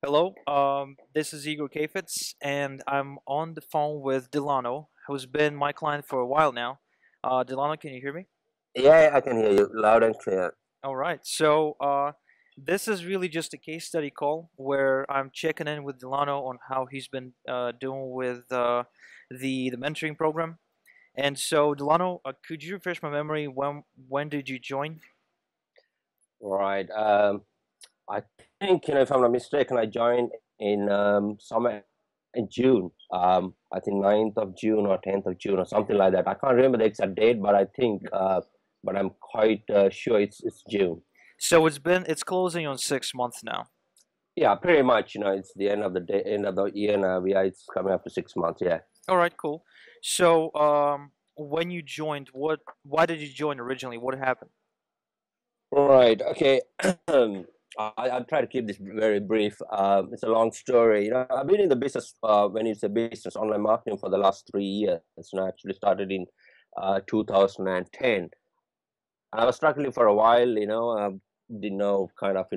Hello, this is Igor Kheifets, and I'm on the phone with Delano, who's been my client for a while now. Delano, can you hear me? Yeah, I can hear you loud and clear. All right. This is really just a case study call where I'm checking in with Delano on how he's been doing with the mentoring program. And so, Delano, could you refresh my memory? When did you join? Right. I think, if I'm not mistaken, I joined in somewhere in June. I think 9th of June or 10th of June or something like that. I can't remember the exact date, but I think, but I'm quite sure it's June. So it's closing on 6 months now. Yeah, pretty much. It's the end of the day, end of the year now. It's coming up to 6 months. Yeah. All right, cool. When you joined, why did you join originally? What happened? Right. Okay. I'll try to keep this very brief. It's a long story. I've been in the business when it's a business online marketing for the last 3 years. And I actually started in 2010. I was struggling for a while. Didn't know kind of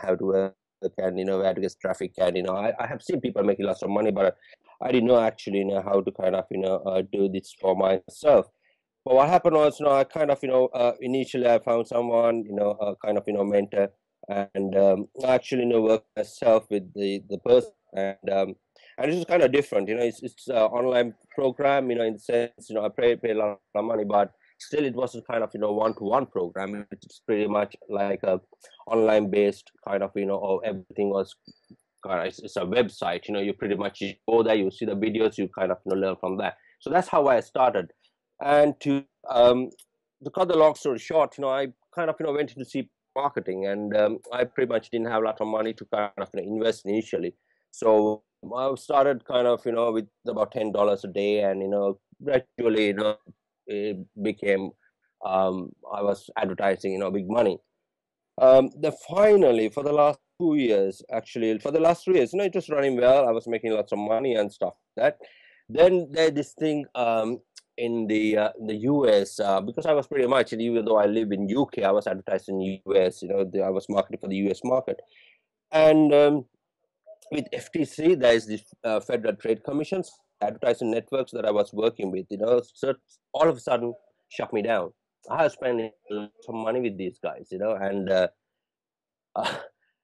how to work and where to get traffic and I have seen people making lots of money, but I didn't know actually how to kind of do this for myself. But what happened was, I kind of, initially I found someone, kind of, mentor, and I actually, work myself with the person, and this is kind of different, it's an online program, in the sense, I pay a lot of money, but still it was a kind of, one-to-one program. It's pretty much like a online based kind of, or everything was kind of, it's a website, you pretty much go there, you see the videos, you kind of, learn from that. So that's how I started. And to cut the long story short, I kind of went into C marketing, and I pretty much didn't have a lot of money to kind of invest initially. So I started kind of with about $10 a day, and gradually it became I was advertising big money. The finally for the last 2 years, actually for the last 3 years, it was running well. I was making lots of money and stuff like that. Then there's this thing in the US, because I was pretty much, even though I live in UK, I was advertising in US. I was marketing for the US market, and with FTC, there is this Federal Trade Commission's advertising networks that I was working with. So all of a sudden shut me down. I was spending some money with these guys, and uh,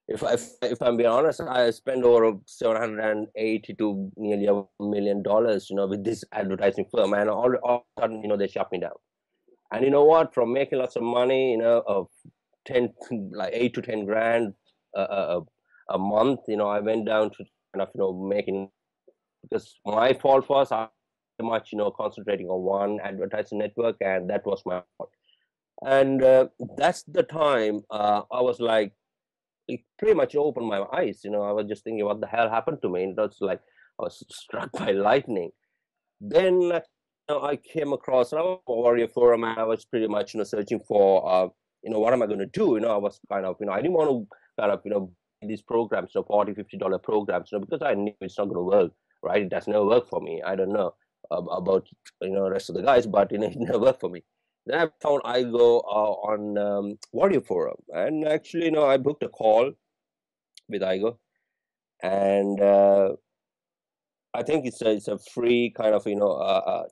if I'm being honest, I spent over 780 to nearly $1 million, with this advertising firm, and all of a sudden, they shut me down. And you know what? From making lots of money, of 10, like 8 to 10 grand a month, I went down to kind of making, because my fault was I much concentrating on one advertising network, and that was my fault. And that's the time I was like, it pretty much opened my eyes. I was just thinking, what the hell happened to me? And it was like I was struck by lightning. Then I came across a Warrior Forum, and I was pretty much searching for what am I going to do? I was kind of I didn't want to kind of these programs, $40-50 programs, because I knew it's not going to work, right? It does not work for me. I don't know about the rest of the guys, but it never worked for me. Then I found Igo on Warrior Forum, and actually, I booked a call with Igo, and I think it's a free kind of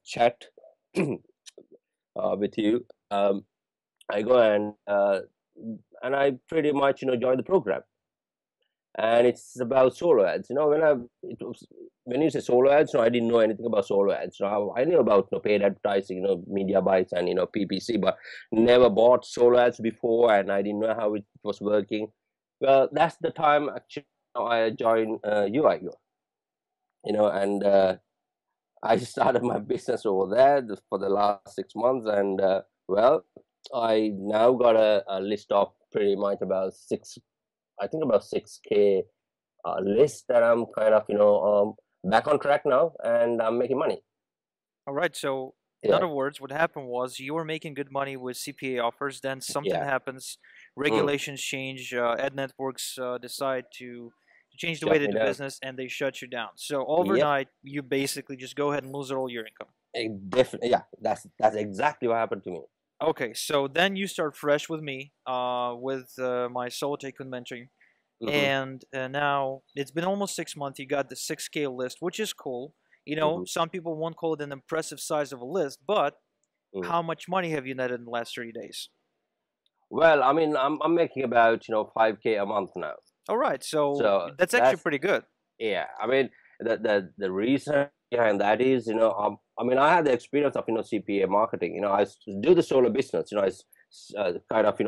chat with you. I go and I pretty much join the program, and it's about solo ads. When you say solo ads, I didn't know anything about solo ads. I knew about paid advertising, media buys and PPC, but never bought solo ads before, and I didn't know how it was working. Well, that's the time actually I joined UI, and I started my business over there for the last 6 months, and well, I now got a list of pretty much about I think about 6K list that I'm kind of back on track now, and I'm making money. All right. So, in Yeah, other words, what happened was you were making good money with CPA offers. Then something yeah. happens, Mm. regulations change, ad networks decide to change the way Shut they me do down. business, and they shut you down. So Yep. overnight, you basically just go ahead and lose all your income. Definitely. Yeah, that's exactly what happened to me. Okay, so then you start fresh with me, with my solo take mentoring. Mm-hmm. and now it's been almost 6 months. You got the 6K list, which is cool. Mm-hmm. Some people won't call it an impressive size of a list, but Mm. how much money have you netted in the last 30 days? Well, I mean, I'm making about 5K a month now. All right, so So that's actually that's, pretty good. yeah. I mean, the reason behind that is, I mean, I had the experience of CPA marketing. Do the solo business. Kind of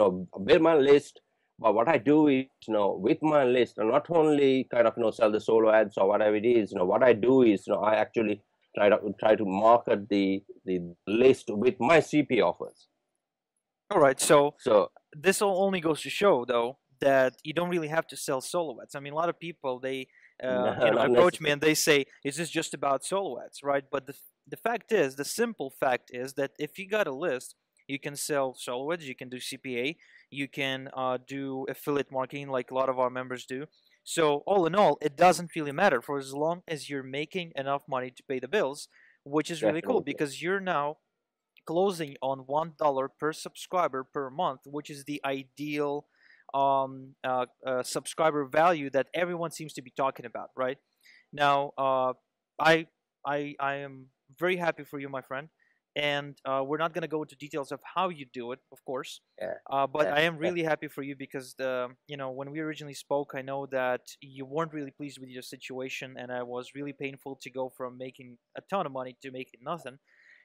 build my list. But what I do is, with my list, and not only kind of sell the solo ads or whatever it is. What I do is, I actually try to market the list with my CPA offers. All right, so So this all only goes to show, though, that you don't really have to sell silhouettes. I mean, a lot of people they no, not approach me necessary. and they say, "Is this just about silhouettes?" Right? But the fact is, the simple fact is that if you got a list, you can sell silhouettes, you can do CPA, you can do affiliate marketing like a lot of our members do. So all in all, it doesn't really matter for as long as you're making enough money to pay the bills, which is really cool Definitely. because you're now closing on $1 per subscriber per month, which is the ideal subscriber value that everyone seems to be talking about. Right now, I I am very happy for you, my friend, and we're not going to go into details of how you do it, of course. Yeah. But Yeah. I am Yeah. really happy for you because when we originally spoke, I know that you weren't really pleased with your situation, and it was really painful to go from making a ton of money to making nothing.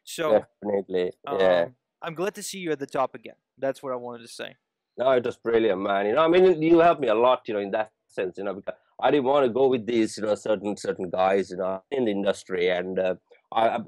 So Definitely. Yeah. um, I'm glad to see you at the top again. That's what I wanted to say. No, it was brilliant, man. I mean, you helped me a lot, in that sense, because I didn't want to go with these, certain guys, in the industry. And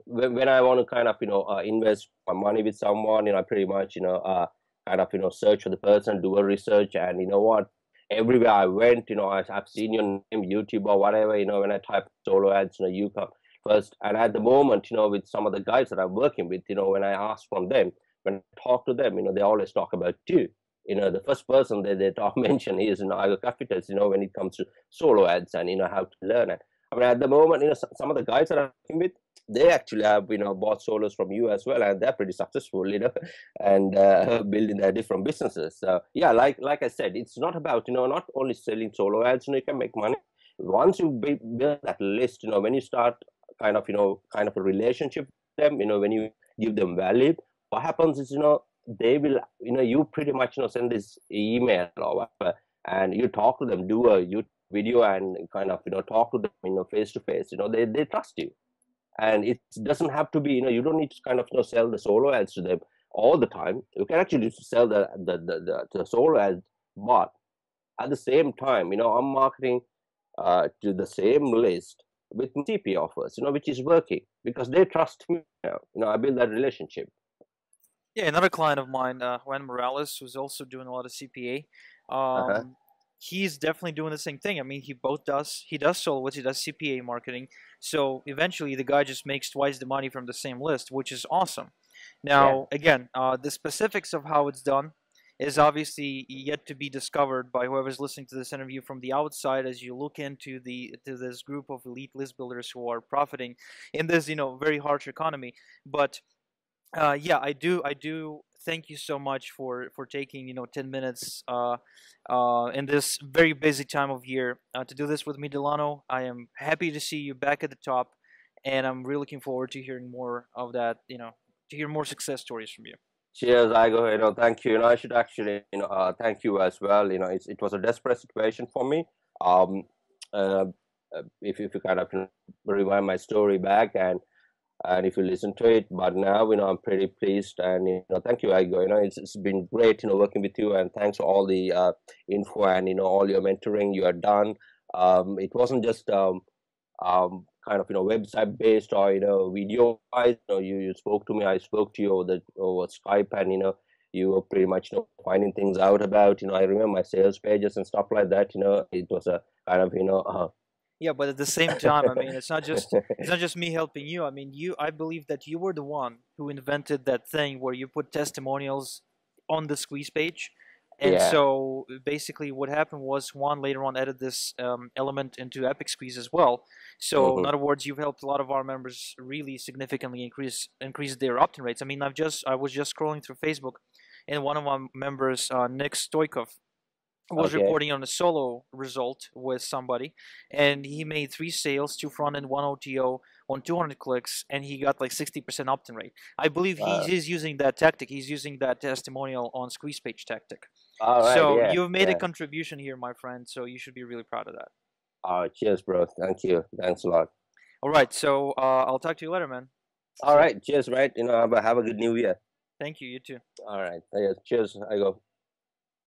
when I want to kind of, invest my money with someone, I pretty much, kind of, search for the person, do a research, and you know what? Everywhere I went, I've seen your name, YouTube or whatever, when I type solo ads, you come first. And at the moment, with some of the guys that I'm working with, when I ask from them, when I talk to them, they always talk about you. The first person that they talk mention is Igor Kheifets, when it comes to solo ads and how to learn it. I mean, at the moment, some of the guys that I'm working with, they actually have bought solos from you as well, and they're pretty successful, and building their different businesses. So yeah, like I said, it's not about not only selling solo ads. You can make money once you build that list. When you start kind of a relationship with them, when you give them value, what happens is they will you pretty much send this email or whatever, and you talk to them, do a YouTube video, and kind of talk to them face to face. They trust you, and it doesn't have to be you don't need to kind of sell the solo ads to them all the time. You can actually sell the solo ads, but at the same time I'm marketing to the same list with CP offers, which is working because they trust me now. I build that relationship. Yeah, another client of mine, Juan Morales, who's also doing a lot of CPA. Uh-huh. He's definitely doing the same thing. I mean, he does solo, he does CPA marketing. So eventually, the guy just makes twice the money from the same list, which is awesome. Yeah. Now, again, the specifics of how it's done is obviously yet to be discovered by whoever's listening to this interview from the outside as you look into this group of elite list builders who are profiting in this very harsh economy. But yeah, I do thank you so much for taking 10 minutes in this very busy time of year to do this with me, Delano. I am happy to see you back at the top, and I'm really looking forward to hearing more of that. To hear more success stories from you. Cheers, Igo. Thank you. I should actually, thank you as well. It was a desperate situation for me. Um, uh, if you kind of rewind my story back and if you listen to it, but now I'm pretty pleased, and thank you, Igo. It's been great working with you, and thanks for all the info and all your mentoring you have done. It wasn't just kind of website based or video wise. You spoke to me, I spoke to you over Skype, and you were pretty much finding things out about. I remember my sales pages and stuff like that. It was a kind of Yeah, but at the same time, I mean, it's not just me helping you. I mean, I believe that you were the one who invented that thing where you put testimonials on the squeeze page. And yeah. so basically what happened was Juan later on added this element into Epic Squeeze as well. So in Hmm. other words, you've helped a lot of our members really significantly increase their opt-in rates. I mean, I was just scrolling through Facebook, and one of our members, Nick Stoikov, was Okay. reporting on a solo result with somebody, and he made 3 sales, 2 front end, 1 OTO on 200 clicks, and he got like 60% opt-in rate. I believe Uh, he's using that tactic. He's using that testimonial on squeeze page tactic. all right. So Yeah. you've made a Yeah. contribution here, my friend. So you should be really proud of that. Cheers, bro. Thank you. Thanks a lot. All right. So I'll talk to you later, man. All See ya. right. Cheers, right? Have a good new year. Thank you. You too. All right. Yeah, cheers. I go.